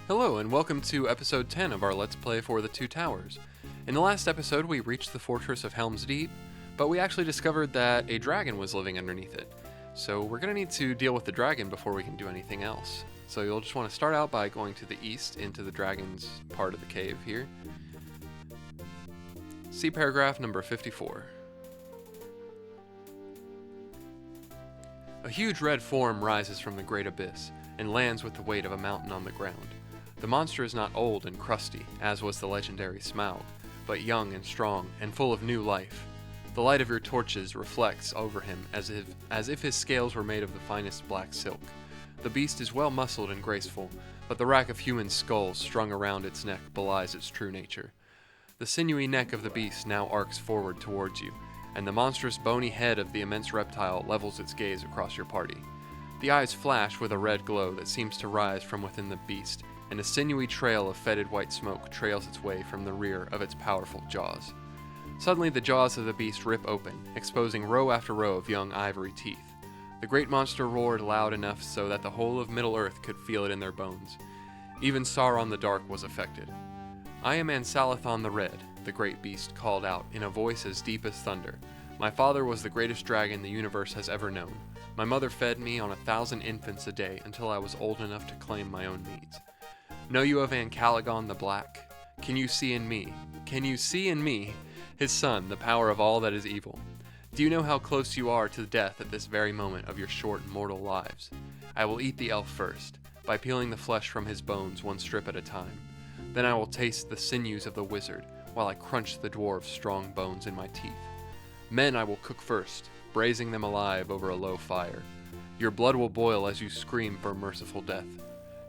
Hello, and welcome to episode 10 of our Let's Play for the Two Towers. In the last episode, we reached the fortress of Helm's Deep, but we actually discovered that a dragon was living underneath it. So we're going to need to deal with the dragon before we can do anything else. So you'll just want to start out by going to the east into the dragon's part of the cave here. See paragraph number 54. A huge red form rises from the great abyss and lands with the weight of a mountain on the ground. The monster is not old and crusty, as was the legendary Smaug, but young and strong and full of new life. The light of your torches reflects over him as if his scales were made of the finest black silk. The beast is well muscled and graceful, but the rack of human skulls strung around its neck belies its true nature. The sinewy neck of the beast now arcs forward towards you, and the monstrous bony head of the immense reptile levels its gaze across your party. The eyes flash with a red glow that seems to rise from within the beast, and a sinewy trail of fetid white smoke trails its way from the rear of its powerful jaws. Suddenly the jaws of the beast rip open, exposing row after row of young ivory teeth. The great monster roared loud enough so that the whole of Middle-earth could feel it in their bones. Even Sauron the Dark was affected. "I am Ansalithon the Red," the great beast called out in a voice as deep as thunder. "My father was the greatest dragon the universe has ever known. My mother fed me on 1,000 infants a day until I was old enough to claim my own needs. Know you of Ancalagon the Black? Can you see in me, his son, the power of all that is evil? Do you know how close you are to death at this very moment of your short mortal lives? I will eat the elf first, by peeling the flesh from his bones one strip at a time. Then I will taste the sinews of the wizard, while I crunch the dwarf's strong bones in my teeth. Men I will cook first, braising them alive over a low fire. Your blood will boil as you scream for merciful death.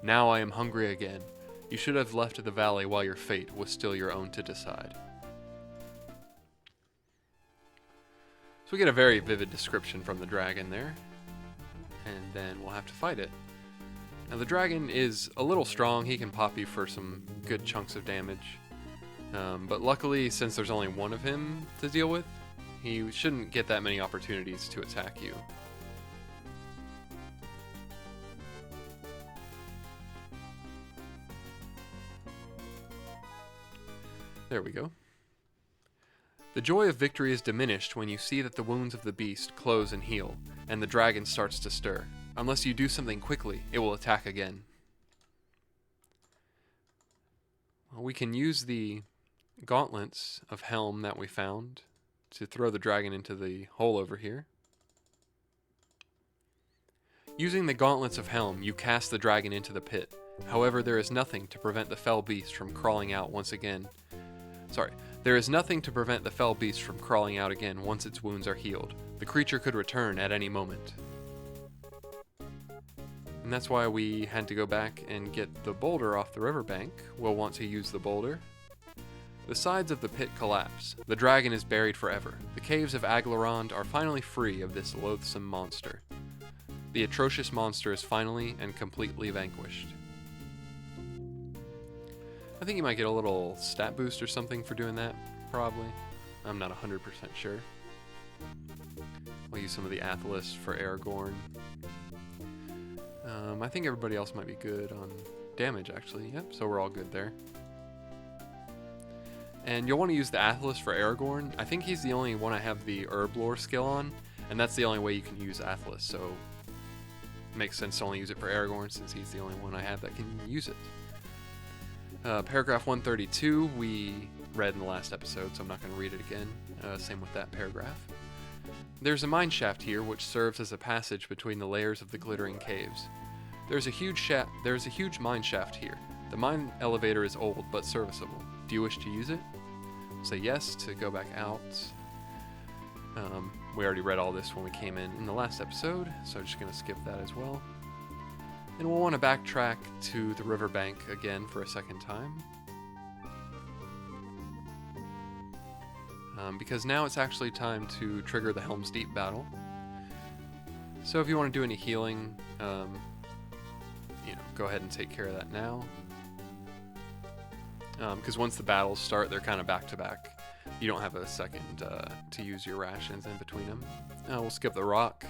Now I am hungry again. You should have left the valley while your fate was still your own to decide." So we get a very vivid description from the dragon there, and then we'll have to fight it. Now the dragon is a little strong. He can pop you for some good chunks of damage, but luckily, since there's only one of him to deal with, he shouldn't get that many opportunities to attack you. There we go. The joy of victory is diminished when you see that the wounds of the beast close and heal, and the dragon starts to stir. Unless you do something quickly, it will attack again. Well, we can use the gauntlets of Helm that we found to throw the dragon into the hole over here. Using the gauntlets of Helm, you cast the dragon into the pit. However, there is nothing to prevent the fell beast from crawling out once again. There is nothing to prevent the fell beast from crawling out again once its wounds are healed. The creature could return at any moment. And that's why we had to go back and get the boulder off the riverbank. We'll want to use the boulder. The sides of the pit collapse. The dragon is buried forever. The caves of Aglarond are finally free of this loathsome monster. The atrocious monster is finally and completely vanquished. I think you might get a little stat boost or something for doing that, probably. I'm not 100% sure. We'll use some of the Athelas for Aragorn. I think everybody else might be good on damage, actually. Yep, so we're all good there. And you'll want to use the Athelas for Aragorn. I think he's the only one I have the Herb Lore skill on, and that's the only way you can use Athelas, so it makes sense to only use it for Aragorn since he's the only one I have that can use it. Paragraph 132 we read in the last episode, so I'm not going to read it again. Same with that paragraph. There's a mine shaft here which serves as a passage between the layers of the glittering caves. There's a huge mine shaft here. The mine elevator is old but serviceable. Do you wish to use it? Say yes to go back out. We already read all this when we came in the last episode, so I'm just going to skip that as well. And we'll want to backtrack to the riverbank again for a second time. Because now it's actually time to trigger the Helm's Deep battle. So if you want to do any healing, go ahead and take care of that now. Because once the battles start, they're kind of back to back. You don't have a second to use your rations in between them. We'll skip the rock.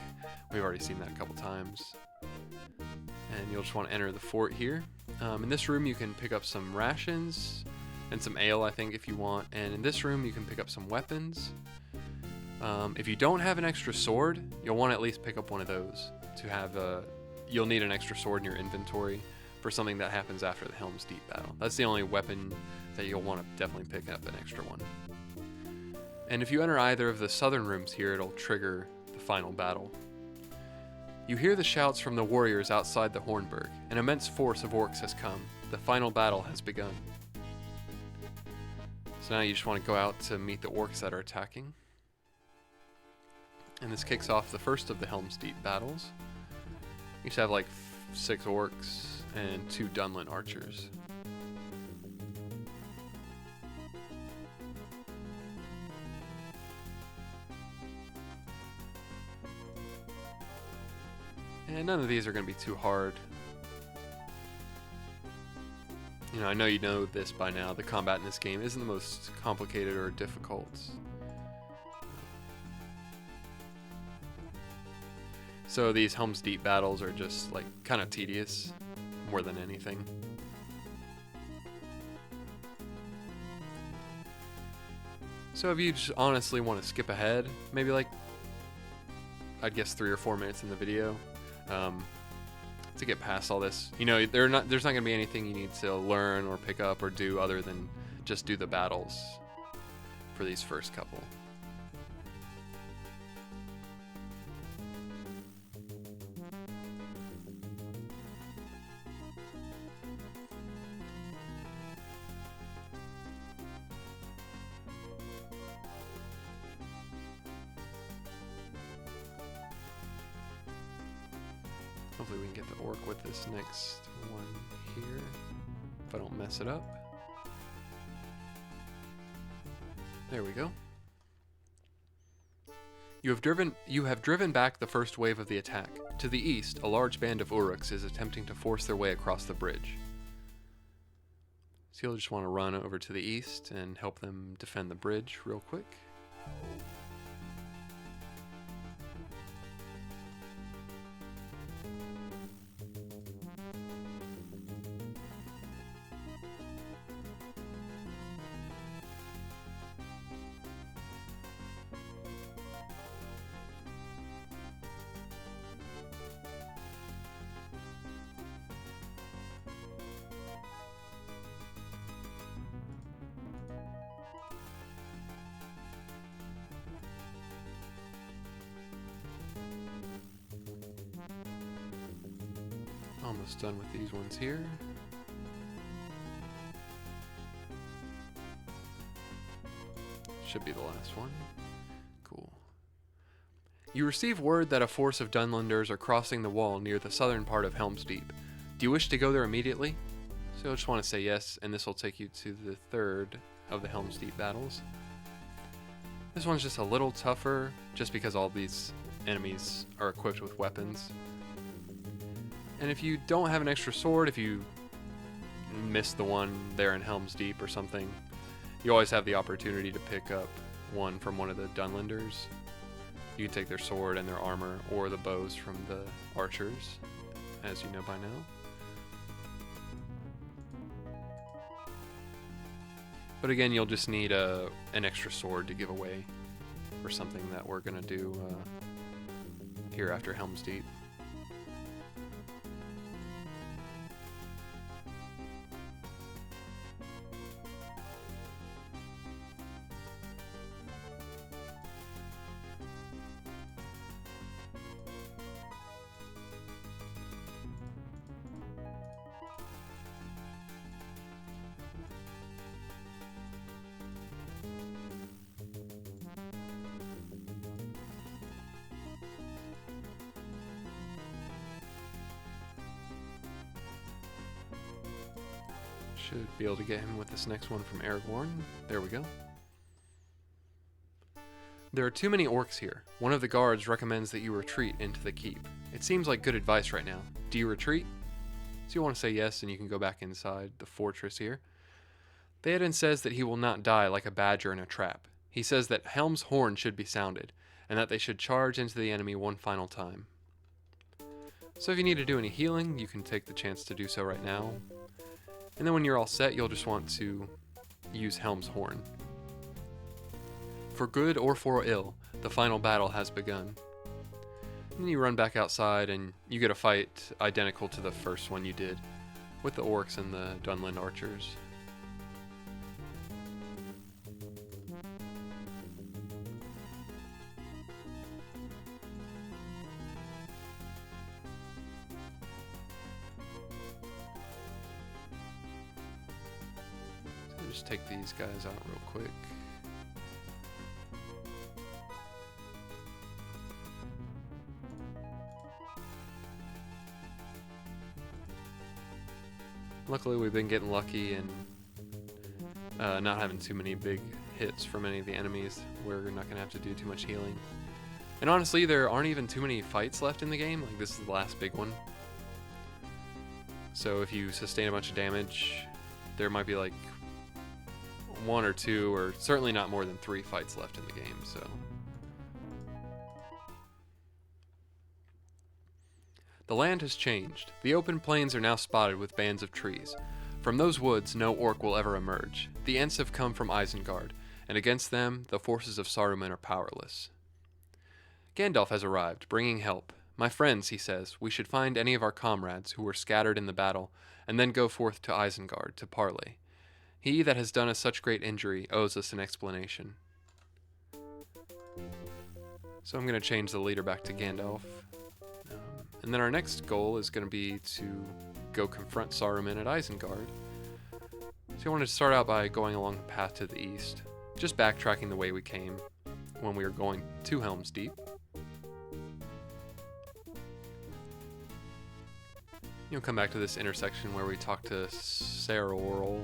We've already seen that a couple times. And you'll just want to enter the fort here. In this room you can pick up some rations and some ale, I think, if you want. And in this room you can pick up some weapons. If you don't have an extra sword, you'll want to at least pick up one of those to have you'll need an extra sword in your inventory for something that happens after the Helm's Deep battle. That's the only weapon that you'll want to definitely pick up an extra one. And if you enter either of the southern rooms here, it'll trigger the final battle. You hear the shouts from the warriors outside the Hornburg. An immense force of orcs has come. The final battle has begun. So now you just want to go out to meet the orcs that are attacking. And this kicks off the first of the Helm's Deep battles. You just have like 6 orcs and 2 Dunland archers. And none of these are going to be too hard. You know, I know you know this by now. The combat in this game isn't the most complicated or difficult. So these Helm's Deep battles are just like kind of tedious more than anything. So if you just honestly want to skip ahead, maybe like, I'd guess 3 or 4 minutes in the video, to get past all this. You know, there's not going to be anything you need to learn or pick up or do other than just do the battles for these first couple. Hopefully we can get the orc with this next one here, if I don't mess it up. There we go. You have driven back the first wave of the attack. To the east, a large band of Uruks is attempting to force their way across the bridge. So you'll just want to run over to the east and help them defend the bridge real quick. Almost done with these ones here. Should be the last one. Cool. You receive word that a force of Dunlanders are crossing the wall near the southern part of Helm's Deep. Do you wish to go there immediately? So I just want to say yes, and this will take you to the third of the Helm's Deep battles. This one's just a little tougher, just because all these enemies are equipped with weapons. And if you don't have an extra sword, if you missed the one there in Helm's Deep or something, you always have the opportunity to pick up one from one of the Dunlanders. You can take their sword and their armor, or the bows from the archers, as you know by now. But again, you'll just need an extra sword to give away for something that we're going to do here after Helm's Deep. Should be able to get him with this next one from Aragorn. There we go. There are too many orcs here. One of the guards recommends that you retreat into the keep. It seems like good advice right now. Do you retreat? So you want to say yes, and you can go back inside the fortress here. Theoden says that he will not die like a badger in a trap. He says that Helm's horn should be sounded, and that they should charge into the enemy one final time. So if you need to do any healing, you can take the chance to do so right now. And then when you're all set, you'll just want to use Helm's Horn. For good or for ill, the final battle has begun. And then you run back outside and you get a fight identical to the first one you did, with the orcs and the Dunland archers. So just take these guys out real quick. Luckily, we've been getting lucky and not having too many big hits from any of the enemies. We're not going to have to do too much healing. And honestly, there aren't even too many fights left in the game. Like, this is the last big one. So if you sustain a bunch of damage, there might be like 1 or 2, or certainly not more than 3 fights left in the game. So the land has changed. The open plains are now spotted with bands of trees. From those woods, no orc will ever emerge. The Ents have come from Isengard, and against them, the forces of Saruman are powerless. Gandalf has arrived, bringing help. My friends, he says, we should find any of our comrades who were scattered in the battle, and then go forth to Isengard to parley. He that has done us such great injury owes us an explanation. So I'm going to change the leader back to Gandalf. And then our next goal is going to be to go confront Saruman at Isengard. So I wanted to start out by going along the path to the east, just backtracking the way we came when we were going to Helm's Deep. You'll come back to this intersection where we talk to Saruman,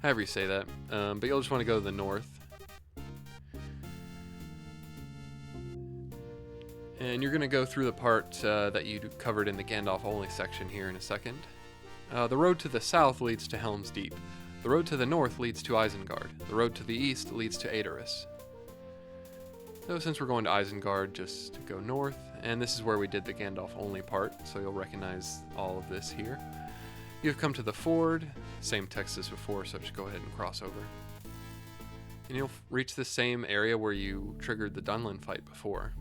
however you say that, but you'll just want to go to the north. And you're going to go through the part that you covered in the Gandalf only section here in a second. The road to the south leads to Helm's Deep. The road to the north leads to Isengard. The road to the east leads to Edoras. So since we're going to Isengard, just go north, and this is where we did the Gandalf only part, so you'll recognize all of this here. You've come to the ford, same text as before, so just go ahead and cross over. And you'll reach the same area where you triggered the Dunland fight before,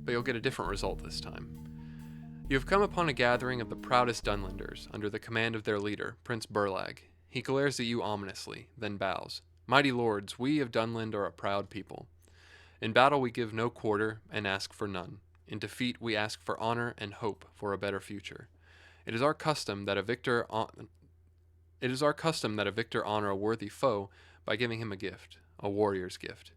but you'll get a different result this time. You have come upon a gathering of the proudest Dunlanders, under the command of their leader, Prince Burlag. He glares at you ominously, then bows. Mighty lords, we of Dunland are a proud people. In battle we give no quarter, and ask for none. In defeat we ask for honor and hope for a better future. It is our custom that a victor honor a worthy foe by giving him a gift, a warrior's gift.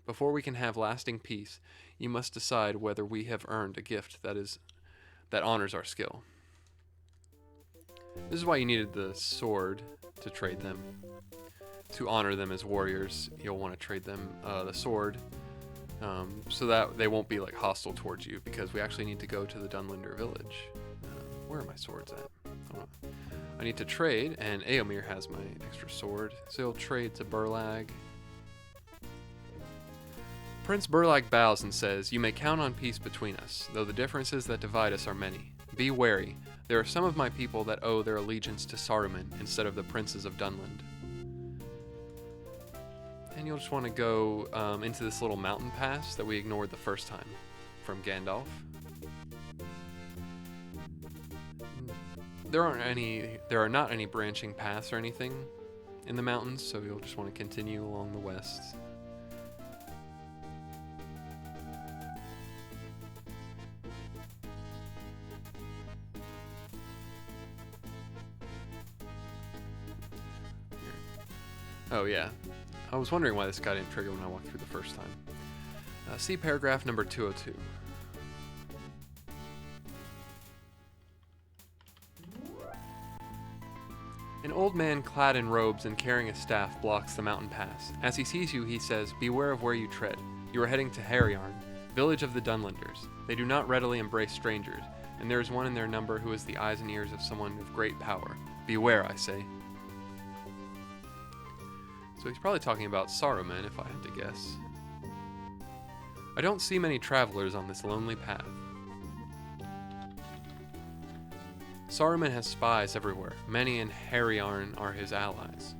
Before we can have lasting peace, you must decide whether we have earned a gift that honors our skill. This is why you needed the sword to trade them. To honor them as warriors, you'll want to trade them the sword, so that they won't be like hostile towards you, because we actually need to go to the Dunlander village. Where are my swords at? Hold on. I need to trade, and Eomer has my extra sword, so he'll trade to Burlag. Prince Burlag bows and says, "You may count on peace between us, though the differences that divide us are many. Be wary. There are some of my people that owe their allegiance to Saruman instead of the princes of Dunland." And you'll just want to go into this little mountain pass that we ignored the first time from Gandalf. There are not any branching paths or anything in the mountains, so you'll just want to continue along the west. Oh yeah, I was wondering why this guy didn't trigger when I walked through the first time. See paragraph number 202. An old man clad in robes and carrying a staff blocks the mountain pass. As he sees you, he says, "Beware of where you tread. You are heading to Harryarn, village of the Dunlanders. They do not readily embrace strangers, and there is one in their number who has the eyes and ears of someone of great power. Beware, I say." So he's probably talking about Saruman, if I had to guess. I don't see many travelers on this lonely path. Saruman has spies everywhere. Many in J.R.R are his allies.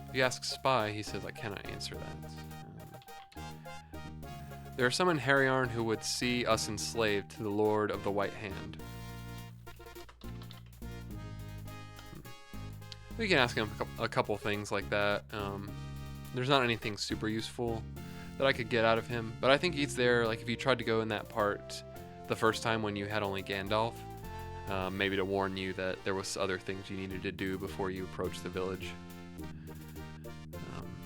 If you ask Spy, he says, I cannot answer that. There are some in J.R.R who would see us enslaved to the Lord of the White Hand. We can ask him a couple things like that. There's not anything super useful that I could get out of him, but I think he's there, like if you tried to go in that part the first time when you had only Gandalf, maybe to warn you that there was other things you needed to do before you approached the village.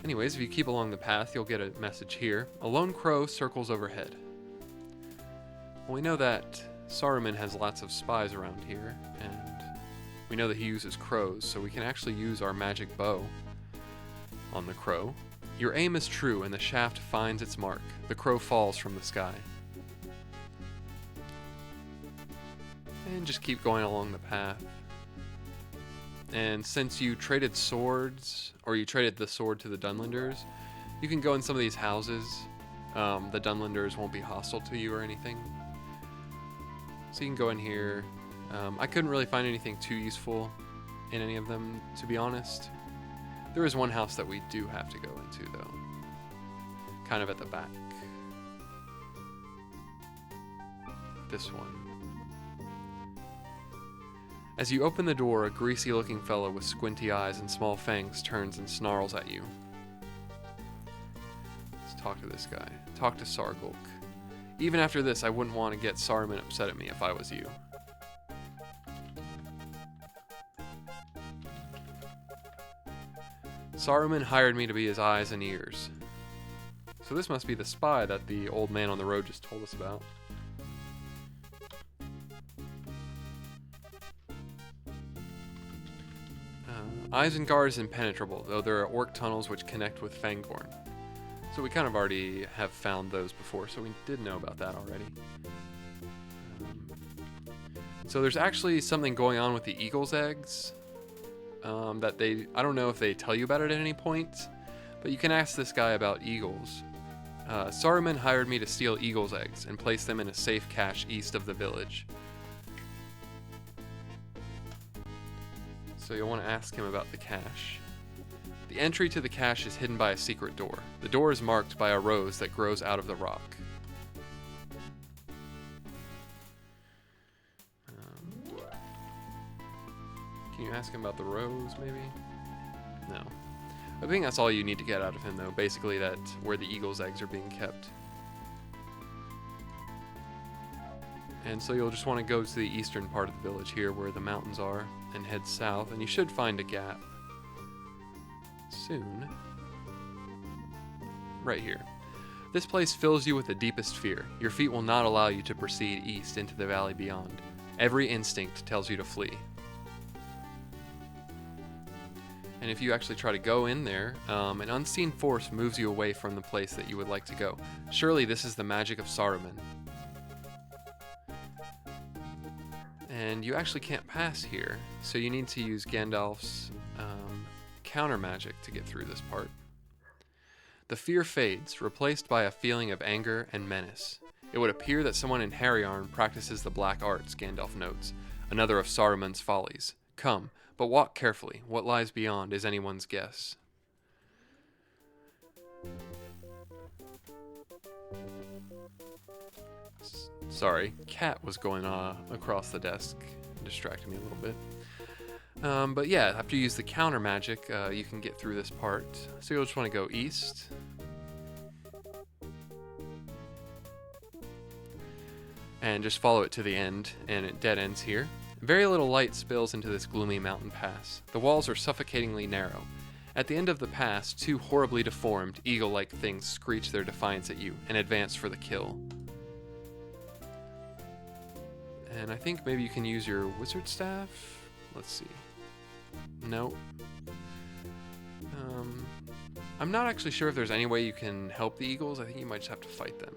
Anyways, if you keep along the path, you'll get a message here. A lone crow circles overhead. Well, we know that Saruman has lots of spies around here, and we know that he uses crows, so we can actually use our magic bow on the crow. Your aim is true, and the shaft finds its mark. The crow falls from the sky. And just keep going along the path. And since you traded swords, or you traded the sword to the Dunlanders, you can go in some of these houses. The Dunlanders won't be hostile to you or anything. So you can go in here. I couldn't really find anything too useful in any of them, to be honest. There is one house that we do have to go into, though. Kind of at the back. This one. As you open the door, a greasy-looking fellow with squinty eyes and small fangs turns and snarls at you. Let's talk to this guy. Talk to Sargulk. Even after this, I wouldn't want to get Saruman upset at me if I was you. Saruman hired me to be his eyes and ears. So this must be the spy that the old man on the road just told us about. Isengard is impenetrable, though there are orc tunnels which connect with Fangorn. So we kind of already have found those before, so we did know about that already. So there's actually something going on with the eagle's eggs that I don't know if they tell you about it at any point, but you can ask this guy about eagles. Saruman hired me to steal eagle's eggs and place them in a safe cache east of the village. So you'll want to ask him about the cache. The entry to the cache is hidden by a secret door. The door is marked by a rose that grows out of the rock. Can you ask him about the rose, maybe? No. I think that's all you need to get out of him, though. Basically, that's where the eagle's eggs are being kept. And so you'll just want to go to the eastern part of the village here, where the mountains are, and head south, and you should find a gap soon. Right here. This place fills you with the deepest fear. Your feet will not allow you to proceed east into the valley beyond. Every instinct tells you to flee. And if you actually try to go in there, an unseen force moves you away from the place that you would like to go. Surely this is the magic of Saruman. And you actually can't pass here, so you need to use Gandalf's counter magic to get through this part. The fear fades, replaced by a feeling of anger and menace. It would appear that someone in J.R.R practices the black arts, Gandalf notes, another of Saruman's follies. Come, but walk carefully. What lies beyond is anyone's guess. Sorry, cat was going across the desk, distracting me a little bit. But yeah, after you use the counter magic, you can get through this part. So you'll just want to go east. And just follow it to the end, and it dead ends here. Very little light spills into this gloomy mountain pass. The walls are suffocatingly narrow. At the end of the pass, two horribly deformed, eagle-like things screech their defiance at you and advance for the kill. And I think maybe you can use your wizard staff? Let's see. Nope. I'm not actually sure if there's any way you can help the eagles. I think you might just have to fight them.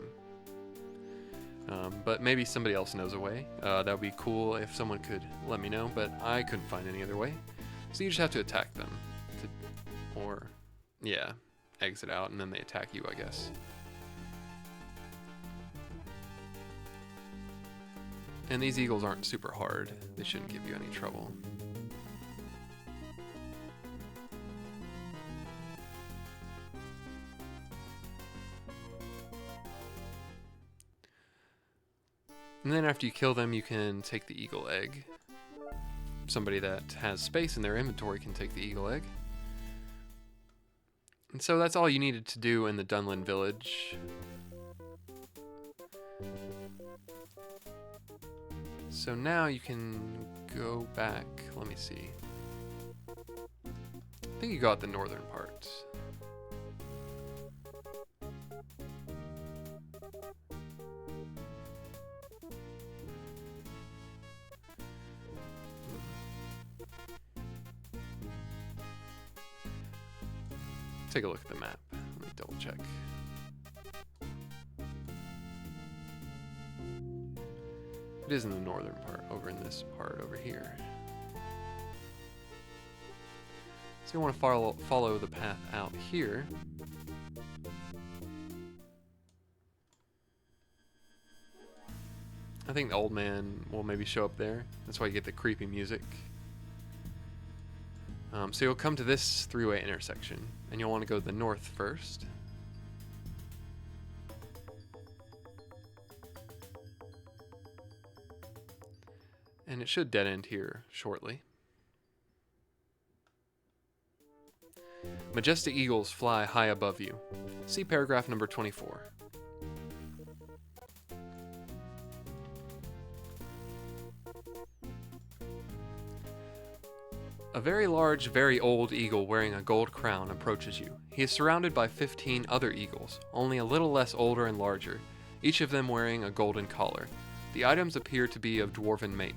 But maybe somebody else knows a way. That would be cool if someone could let me know, but I couldn't find any other way. So you just have to attack them. Or, yeah, exit out and then they attack you, I guess. And these eagles aren't super hard. They shouldn't give you any trouble. And then after you kill them, you can take the eagle egg. Somebody that has space in their inventory can take the eagle egg. And so that's all you needed to do in the Dunland village. So now you can go back. Let me see. I think you got the northern part. Take a look at the map. Let me double check. It is in the northern part, over in this part over here. So you want to follow the path out here. I think the old man will maybe show up there. That's why you get the creepy music. So you'll come to this three-way intersection, and you'll want to go to the north first. And it should dead end here shortly. Majestic eagles fly high above you. See paragraph number 24. A very large, very old eagle wearing a gold crown approaches you. He is surrounded by 15 other eagles, only a little less older and larger, each of them wearing a golden collar. The items appear to be of dwarven make.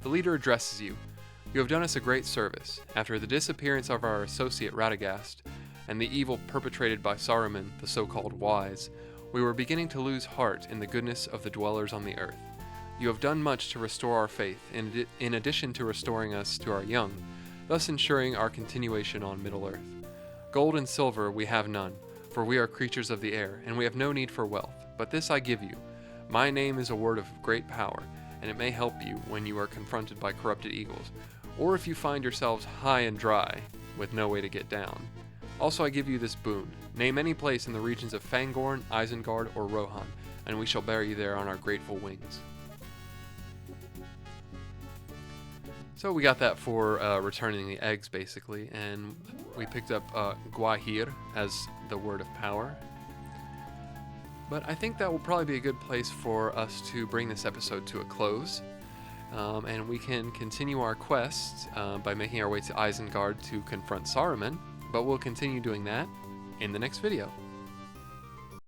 The leader addresses you. You have done us a great service. After the disappearance of our associate Radagast, and the evil perpetrated by Saruman, the so-called wise, we were beginning to lose heart in the goodness of the dwellers on the earth. You have done much to restore our faith, in addition to restoring us to our young, thus ensuring our continuation on Middle-earth. Gold and silver we have none, for we are creatures of the air, and we have no need for wealth. But this I give you. My name is a word of great power, and it may help you when you are confronted by corrupted eagles, or if you find yourselves high and dry, with no way to get down. Also I give you this boon. Name any place in the regions of Fangorn, Isengard, or Rohan, and we shall bear you there on our grateful wings. So we got that for returning the eggs, basically, and we picked up Gwahir as the word of power. But I think that will probably be a good place for us to bring this episode to a close. And we can continue our quest by making our way to Isengard to confront Saruman, but we'll continue doing that in the next video.